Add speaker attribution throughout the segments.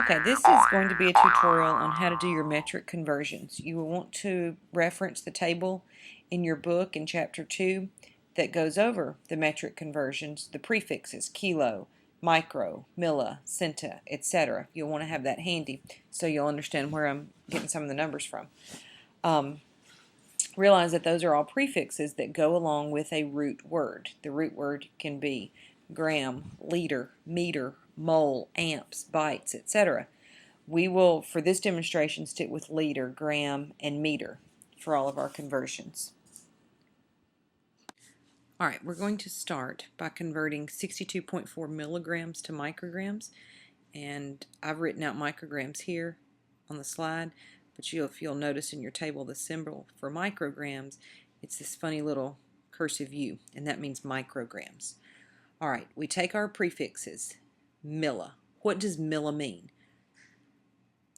Speaker 1: Okay, this is going to be a tutorial on how to do your metric conversions. You will want to reference the table in your book in Chapter 2 that goes over the metric conversions, the prefixes, kilo, micro, milli, centi, etc. You'll want to have that handy so you'll understand where I'm getting some of the numbers from. Realize that those are all prefixes that go along with a root word. The root word can be gram, liter, meter, mole, amps, bytes, etc. We will, for this demonstration, stick with liter, gram, and meter for all of our conversions. Alright, we're going to start by converting 62.4 milligrams to micrograms, and I've written out micrograms here on the slide, but if you'll notice in your table the symbol for micrograms, it's this funny little cursive U, and that means micrograms. Alright, we take our prefixes, milli. What does milli mean?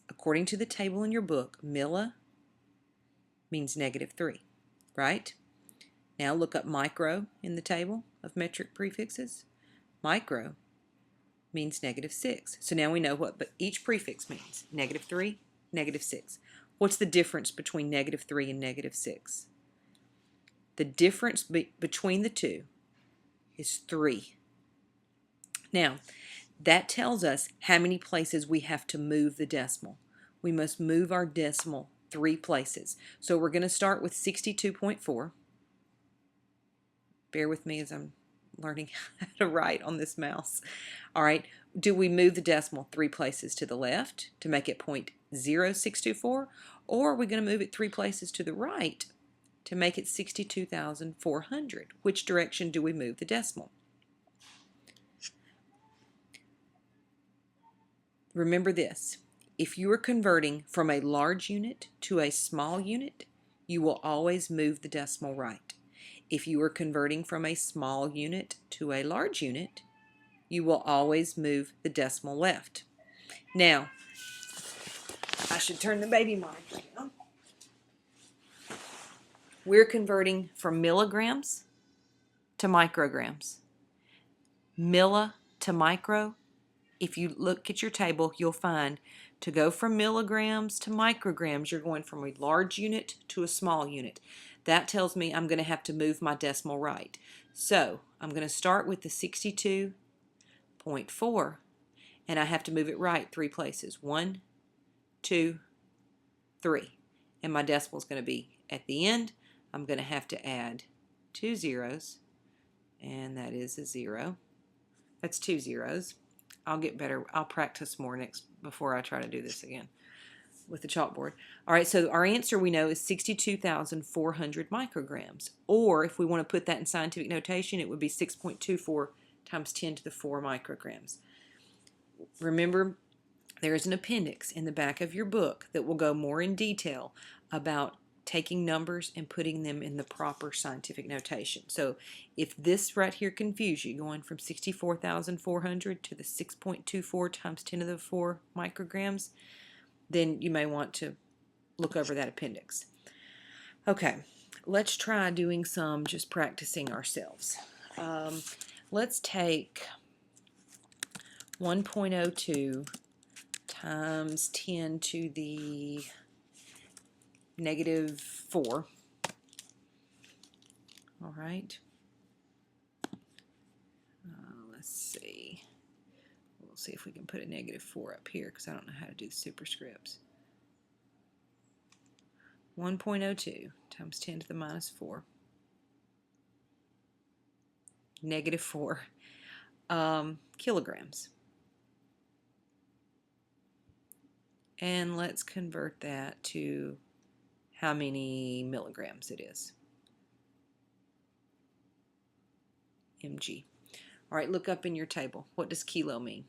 Speaker 1: According to the table in your book, milli means -3, right? Now look up micro in the table of metric prefixes. Micro means -6. So now we know what each prefix means. -3, -6. What's the difference between -3 and -6? The difference between the two is 3. Now, that tells us how many places we have to move the decimal. We must move our decimal 3 places. So we're going to start with 62.4. Bear with me as I'm learning how to write on this mouse. All right, do we move the decimal 3 places to the left to make it 0.0624, or are we going to move it 3 places to the right to make it 62,400? Which direction do we move the decimal? Remember this, if you are converting from a large unit to a small unit, you will always move the decimal right. If you are converting from a small unit to a large unit, you will always move the decimal left. Now, I should turn the baby monitor down. We're converting from milligrams to micrograms. Milli to micro. If you look at your table, you'll find to go from milligrams to micrograms, you're going from a large unit to a small unit. That tells me I'm going to have to move my decimal right. So I'm going to start with the 62.4, and I have to move it right 3 places. 1, 2, 3. And my decimal is going to be at the end. I'm going to have to add 2 zeros, and that is a 0. That's 2 zeros. I'll get better. I'll practice more before I try to do this again with the chalkboard. All right, so our answer we know is 62,400 micrograms. Or if we want to put that in scientific notation, it would be 6.24 times 10 to the 4 micrograms. Remember, there is an appendix in the back of your book that will go more in detail about taking numbers and putting them in the proper scientific notation. So if this right here confused you, going from 64,400 to the 6.24 times 10 to the 4 micrograms, then you may want to look over that appendix. Okay, let's try doing some just practicing ourselves. Let's take 1.02 times 10 to the -4. All right. Let's see. We'll see if we can put a -4 up here because I don't know how to do the superscripts. 1.02 times 10 to the -4. -4 kilograms. And let's convert that to how many milligrams it is. mg. All right, look up in your table. What does kilo mean?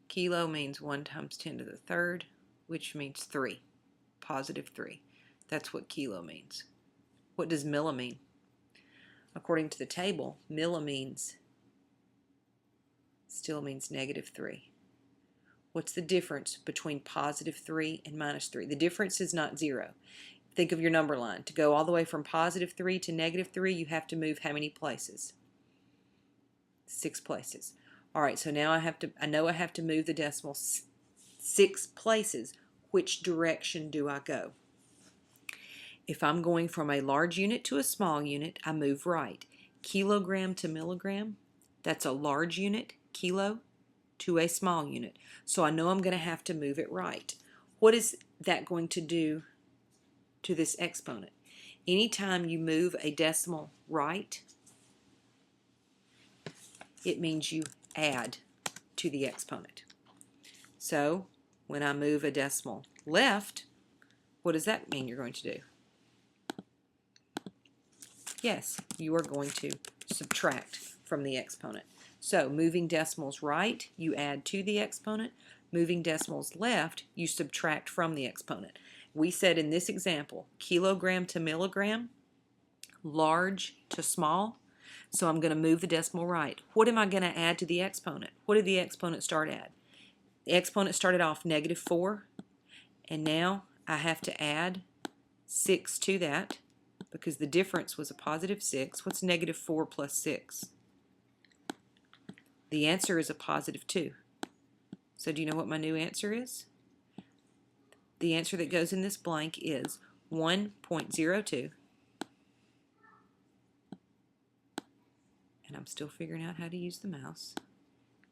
Speaker 1: Kilo means 1 times 10 to the 3rd, which means 3, +3. That's what kilo means. What does milli mean? According to the table, milli still means -3. What's the difference between +3 and -3? The difference is not 0. Think of your number line. To go all the way from +3 to -3, you have to move how many places? 6 places. All right, so now I know I have to move the decimal 6 places. Which direction do I go? If I'm going from a large unit to a small unit, I move right. Kilogram to milligram, that's a large unit, kilo, to a small unit. So I know I'm going to have to move it right. What is that going to do to this exponent? Anytime you move a decimal right, it means you add to the exponent. So when I move a decimal left, what does that mean you're going to do? Yes, you are going to subtract from the exponent. So moving decimals right, you add to the exponent. Moving decimals left, you subtract from the exponent. We said in this example, kilogram to milligram, large to small. So I'm going to move the decimal right. What am I going to add to the exponent? What did the exponent start at? The exponent started off -4, and now I have to add 6 to that because the difference was a +6. What's -4 plus 6? The answer is a +2. So do you know what my new answer is? The answer that goes in this blank is 1.02. And I'm still figuring out how to use the mouse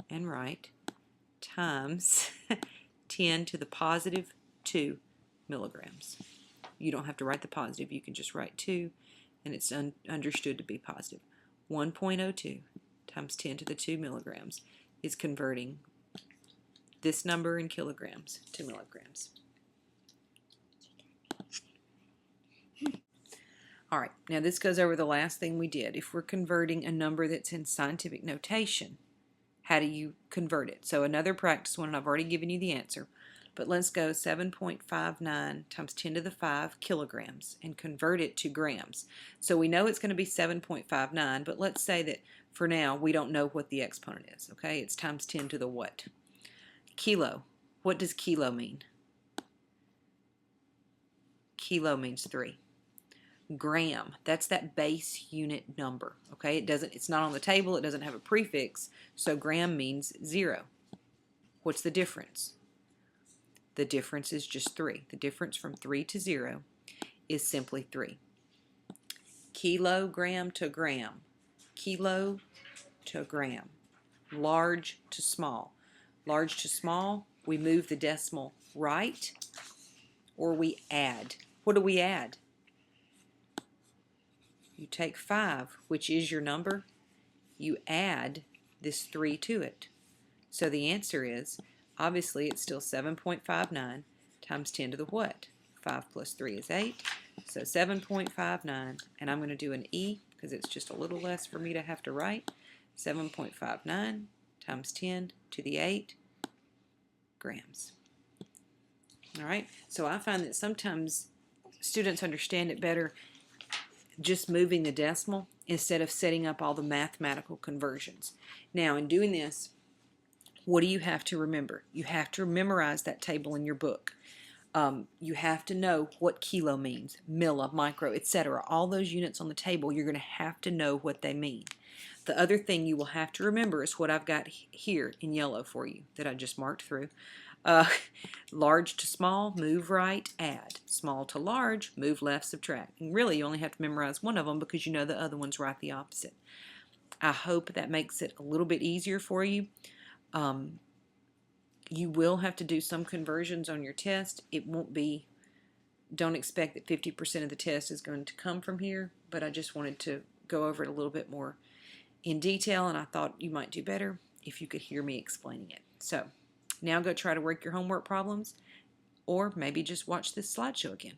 Speaker 1: and write, times 10 to the +2 milligrams. You don't have to write the positive, you can just write 2, and it's understood to be positive. 1.02 times 10 to the 2 milligrams is converting this number in kilograms to milligrams. All right, now this goes over the last thing we did. If we're converting a number that's in scientific notation, how do you convert it? So another practice one, and I've already given you the answer, but let's go 7.59 times 10 to the 5 kilograms and convert it to grams. So we know it's going to be 7.59, but let's say that for now we don't know what the exponent is, okay? It's times 10 to the what? Kilo. What does kilo mean? Kilo means 3. Gram, that's that base unit number, okay? It's not on the table, it doesn't have a prefix, so gram means 0. What's the difference? The difference is just 3. The difference from 3 to 0 is simply 3. Kilogram to gram. Kilo to gram. Large to small. Large to small, we move the decimal right, or we add. What do we add? You take 5, which is your number, you add this 3 to it. So the answer is, obviously it's still 7.59 times 10 to the what? 5 plus 3 is 8, so 7.59, and I'm going to do an E because it's just a little less for me to have to write. 7.59 times 10 to the 8 grams. All right, so I find that sometimes students understand it better just moving the decimal instead of setting up all the mathematical conversions. Now, in doing this, what do you have to remember? You have to memorize that table in your book. You have to know what kilo means, milli, micro, etc. All those units on the table, you're going to have to know what they mean. The other thing you will have to remember is what I've got here in yellow for you that I just marked through. Large to small, move right, add. Small to large, move left, subtract. And really, you only have to memorize one of them because you know the other one's right the opposite. I hope that makes it a little bit easier for you. You will have to do some conversions on your test. It won't be, don't expect that 50% of the test is going to come from here, but I just wanted to go over it a little bit more in detail, and I thought you might do better if you could hear me explaining it. So now go try to work your homework problems, or maybe just watch this slideshow again.